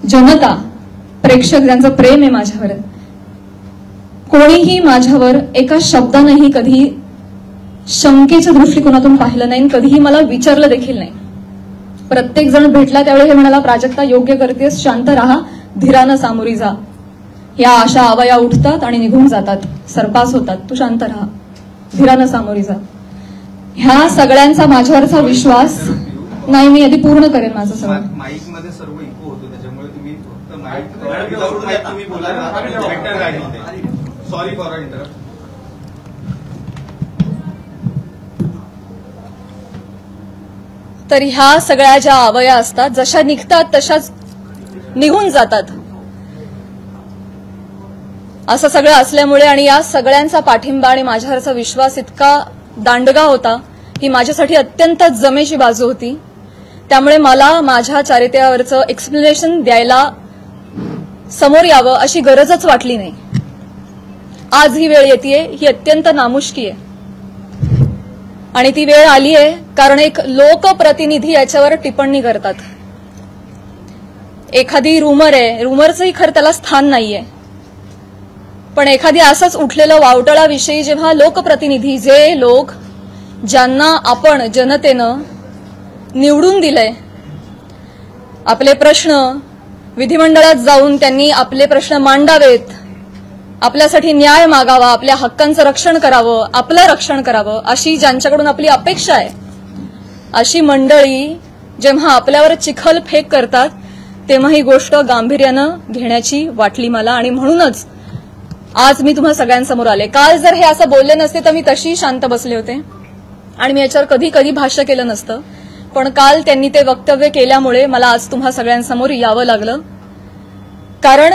जनता, प्रेक्षक ज्यांचं प्रेम आहे माझ्यावर, कोणीही माझ्यावर एका शब्दानेही कधी शंकेच्या दृष्टिकोनातून पाहिलं नाही, कधीही मला विचारलं देखील नाही. प्रत्येक जण भेटला त्यावेळी हे म्हणाला, प्राजक्ता योग्य करतेस, शांत राहा, धीरानं सामोरी जा. या अशा आवया उठतात आणि निघून जातात, सरपास होतात, तू शांत राहा, धीरानं सामोरी जा. ह्या सगळ्यांचा माझ्यावरचा विश्वास नाही. मी आधी पूर्ण करेन माझं सगळं. माईक मध्ये सर्व इको होतो, त्याच्यामुळे तुम्ही फक्त माईक तुम्ही बोला. Sorry for interrupt. तर ह्या सगळ्या ज्या आवया असतात, जशा निघतात तशाच निघून जातात. असं सगळं असल्यामुळे आणि या सगळ्यांचा पाठिंबा आणि माझ्यावरचा विश्वास इतका दांडगा होता, ही माझ्यासाठी अत्यंत जमेची बाजू होती. त्यामुळे मला माझ्या चारित्र्यावरचं एक्सप्लेनेशन द्यायला समोर यावं अशी गरजच वाटली नाही. आज ही वेळ येतेय, ही अत्यंत नामुष्की आहे आणि ती वेळ आली आहे कारण एक लोकप्रतिनिधी याच्यावर टिप्पणी करतात. एखादी रूमर आहे, रूमरचंही खरं त्याला स्थान नाहीये, पण एखादी असंच उठलेलं वावटळाविषयी जेव्हा लोकप्रतिनिधी, जे लोक ज्यांना आपण जनतेनं निवडून दिलंय, आपले प्रश्न विधिमंडळात जाऊन त्यांनी आपले प्रश्न मांडावेत, आपल्यासाठी न्याय मागावा, आपल्या हक्कांचं रक्षण करावं, आपलं रक्षण करावं, अशी ज्यांच्याकडून आपली अपेक्षा आहे, अशी मंडळी जेव्हा आपल्यावर चिखल फेक करतात तेव्हा ही गोष्ट गांभीर्यानं घेण्याची वाटली मला. आणि म्हणूनच आज मी तुम्हा सगळ्यांसमोर आले. काल जर हे असं बोलले नसते तर मी तशी शांत बसले होते आणि मी याच्यावर कधी कधी भाष्य केलं नसतं, पण काल त्यांनी ते वक्तव्य केल्यामुळे मला आज तुम्हा सगळ्यांसमोर यावं लागलं. कारण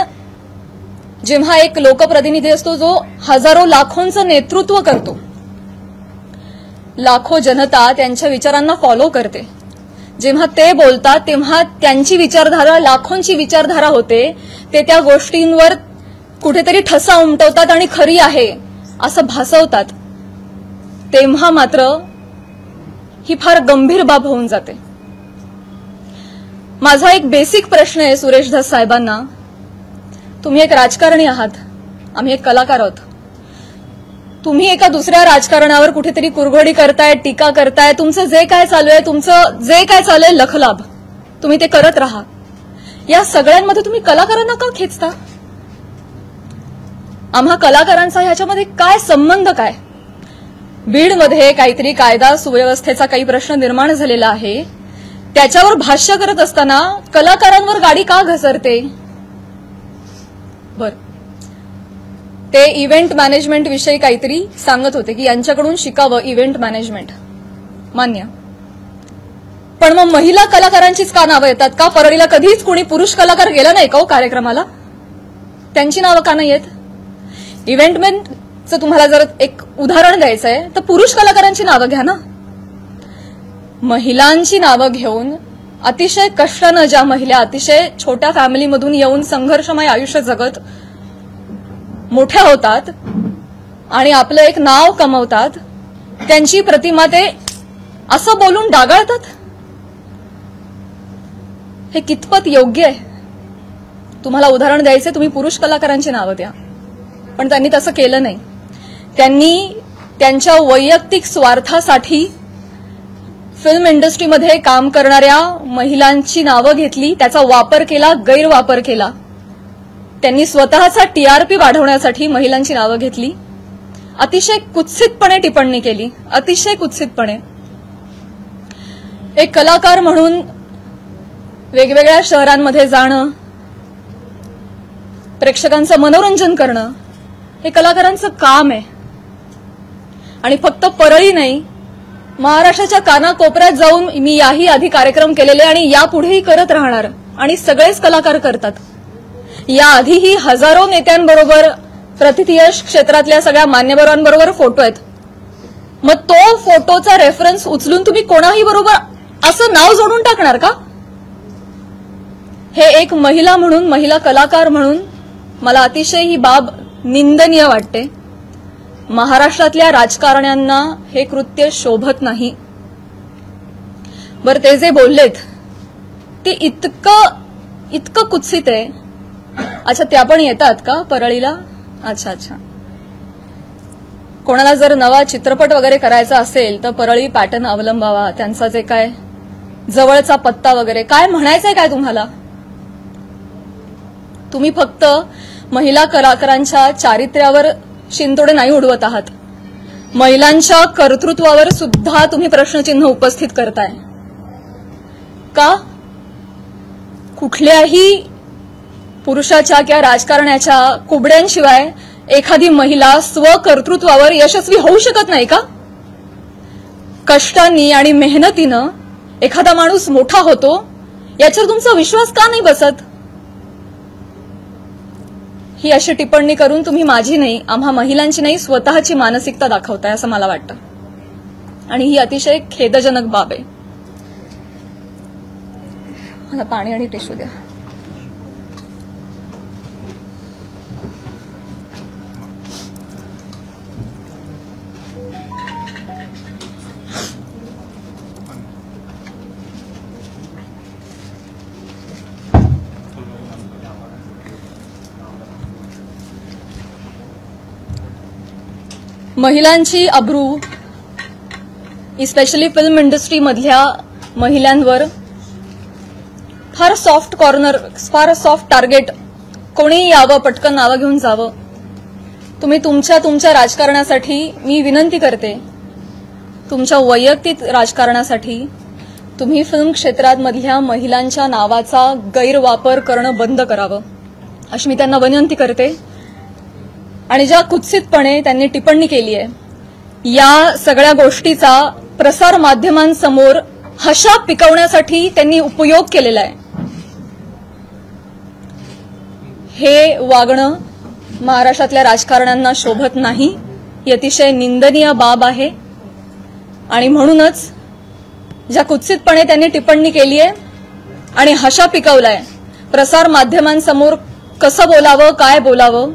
जेव्हा एक लोकप्रतिनिधी असतो जो हजारो लाखोंचं नेतृत्व करतो, लाखो जनता त्यांच्या विचारांना फॉलो करते, जेव्हा ते बोलतात तेव्हा त्यांची विचारधारा लाखोंची विचारधारा होते, ते त्या गोष्टींवर कुठेतरी ठसा उमटवतात आणि खरी आहे असं भासवतात, तेव्हा मात्र ही फार गंभीर बाब होऊन जाते. माझा एक बेसिक प्रश्न आहे सुरेश धस साहेबांना. तुम्ही एक राजकारणी आहात, आम्ही एक कलाकार आहोत. तुम्ही एका दुसऱ्या राजकारणावर कुठेतरी कुरघोडी करताय, टीका करताय, तुमचं जे काय चालू आहे लखलाभ तुम्ही ते करत राहा. या सगळ्यांमध्ये तुम्ही कलाकारांना का खेचता? आम्हा कलाकारांचा ह्याच्यामध्ये काय संबंध? काय बीडमध्ये काहीतरी कायदा सुव्यवस्थेचा काही प्रश्न निर्माण झालेला आहे, त्याच्यावर भाष्य करत असताना कलाकारांवर गाडी का घसरते? बर, ते इव्हेंट मॅनेजमेंट विषयी काहीतरी सांगत होते की यांच्याकडून शिकावं इव्हेंट मॅनेजमेंट, मान्य. पण मग महिला कलाकारांचीच का नावं येतात? का परळीला कधीच कोणी पुरुष कलाकार गेला नाही का कार्यक्रमाला? त्यांची नावं का नाही येत? इव्हेंटमॅनचं तुम्हाला जर एक उदाहरण द्यायचं आहे तर पुरुष कलाकारांची नावं घ्या ना. महिलांची नावं घेऊन अतिशय कष्टानं ज्या महिला अतिशय छोट्या फॅमिलीमधून येऊन संघर्षमय आयुष्य जगत मोठ्या होतात आणि आपलं एक नाव कमवतात, त्यांची प्रतिमा ते असं बोलून डागाळतात. हे कितपत योग्य आहे? तुम्हाला उदाहरण द्यायचे, तुम्ही पुरुष कलाकारांची नावं द्या, पण त्यांनी तसं केलं नाही. त्यांनी त्यांच्या वैयक्तिक स्वार्थासाठी फिल्म इंडस्ट्रीमध्ये काम करणाऱ्या महिलांची नावं घेतली, त्याचा वापर केला, गैरवापर केला. त्यांनी स्वतःचा टीआरपी वाढवण्यासाठी महिलांची नावं घेतली, अतिशय कुत्सितपणे टिप्पणी केली, अतिशय कुत्सितपणे. एक कलाकार म्हणून वेगवेगळ्या शहरांमध्ये जाणं, प्रेक्षकांचं मनोरंजन करणं हे कलाकारांचं काम आहे. आणि फक्त परळी नाही, महाराष्ट्राच्या कानाकोपऱ्यात जाऊन मी याही आधी कार्यक्रम केलेले आणि यापुढेही करत राहणार, आणि सगळेच कलाकार करतात. याआधीही हजारो नेत्यांबरोबर, प्रतिथयश क्षेत्रातल्या सगळ्या मान्यवरांबरोबर फोटो आहेत. मग तो फोटोचा रेफरन्स उचलून तुम्ही कोणाही बरोबर असं नाव जोडून टाकणार का? हे एक महिला म्हणून, महिला कलाकार म्हणून मला अतिशय ही बाब निंदनीय वाटते. महाराष्ट्रातल्या राजकारण्यांना हे कृत्य शोभत नाही. बरं, ते जे बोललेत ते इतकं इतकं कुत्सित आहे. अच्छा, त्या पण येतात का परळीला? अच्छा अच्छा. कोणाला जर नवा चित्रपट वगैरे करायचा असेल तर परळी पॅटर्न अवलंबावा. त्यांचा जे काय जवळचा पत्ता वगैरे काय म्हणायचंय काय तुम्हाला? तुम्ही फक्त महिला कलाकारांच्या चारित्र्यावर शिंतोडे नाही उडवत आहात, महिलांच्या कर्तृत्वावर सुद्धा तुम्ही प्रश्नचिन्ह उपस्थित करताय. का? कुठल्याही पुरुषाच्या किंवा राजकारण्याच्या कुबड्यांशिवाय एखादी महिला स्वकर्तृत्वावर यशस्वी होऊ शकत नाही का? कष्टांनी आणि मेहनतीनं एखादा माणूस मोठा होतो, याच्यावर तुमचा विश्वास का नाही बसत? ही अशी टिप्पणी करून तुम्ही माझी नाही, आम्हा महिलांची नाही, स्वतःची मानसिकता दाखवताय असं मला वाटतं. आणि ही अतिशय खेदजनक बाब आहे. मला पाणी आणि टिश्यू द्या. महिलांची अब्रू, इस्पेशली फिल्म इंडस्ट्रीमधल्या महिलांवर फार सॉफ्ट कॉर्नर, फार सॉफ्ट टार्गेट, कोणी यावं, पटकन नावं घेऊन जावं. तुम्ही तुमच्या राजकारणासाठी, मी विनंती करते, तुमच्या वैयक्तिक राजकारणासाठी तुम्ही फिल्म क्षेत्रामधल्या महिलांच्या नावाचा गैरवापर करणं बंद करावं अशी मी त्यांना विनंती करते. आणि ज्या कुत्सितपणे त्यांनी टिप्पणी केली आहे, या सगळ्या गोष्टीचा प्रसार माध्यमांसमोर हशा पिकवण्यासाठी त्यांनी उपयोग केलेला आहे. हे वागणं महाराष्ट्रातल्या राजकारण्यांना शोभत नाही. ही अतिशय निंदनीय बाब आहे. आणि म्हणूनच ज्या कुत्सितपणे त्यांनी टिप्पणी केली आहे आणि हशा पिकवलाय, प्रसार माध्यमांसमोर कसं बोलावं, काय बोलावं,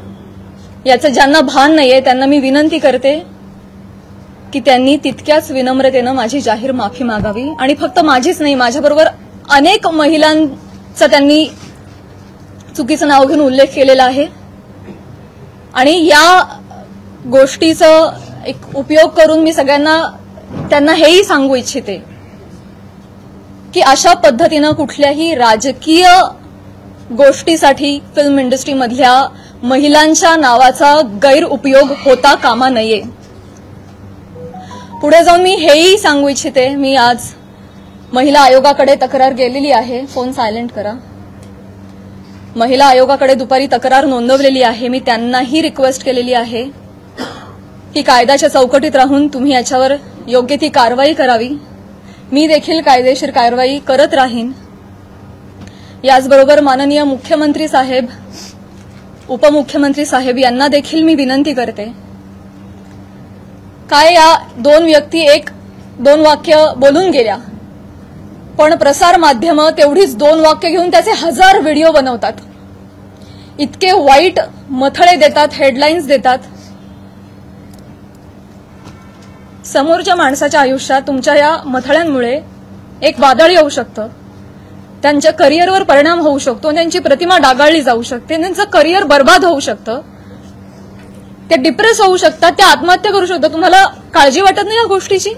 याचं ज्यांना भान नाहीये त्यांना मी विनंती करते की त्यांनी तितक्याच विनम्रतेनं माझी जाहीर माफी मागावी. आणि फक्त माझीच नाही, माझ्याबरोबर अनेक महिलांचा त्यांनी चुकीचं नाव घेऊन उल्लेख केलेला आहे. आणि या गोष्टीचा एक उपयोग करून मी त्यांना हेही सांगू इच्छिते की अशा पद्धतीनं कुठल्याही राजकीय गोष्टीसाठी फिल्म इंडस्ट्रीमधल्या महिलांच्या नावाचा गैरउपयोग होता कामा नये. पुढे जाऊन मी हेही सांगू इच्छिते, मी आज महिला आयोगाकडे तक्रार गेलेली आहे. फोन सायलेंट करा. महिला आयोगाकडे दुपारी तक्रार नोंदवलेली आहे. मी त्यांनाही रिक्वेस्ट केलेली आहे की कायद्याच्या चौकटीत राहून तुम्ही याच्यावर योग्य ती कारवाई करावी. मी देखील कायदेशीर कारवाई करत राहीन. याचबरोबर माननीय मुख्यमंत्री साहेब, उपमुख्यमंत्री साहेब यांना देखील मी विनंती करते, काय या दोन व्यक्ती दोन वाक्य बोलून गेल्या, पण प्रसार माध्यमं तेवढीच दोन वाक्य घेऊन त्याचे 1000 व्हिडिओ बनवतात. इतके वाईट मथळे देतात, हेडलाईन्स देतात. समोरच्या माणसाच्या आयुष्यात तुमच्या या मथळ्यांमुळे एक वादळ येऊ शकतं, त्यांच्या करिअरवर परिणाम होऊ शकतो, त्यांची प्रतिमा डागाळली जाऊ शकते, त्यांचं करिअर बर्बाद होऊ शकतं, ते डिप्रेस होऊ शकतात, ते आत्महत्या करू शकतात. तुम्हाला काळजी वाटत नाही या गोष्टीची?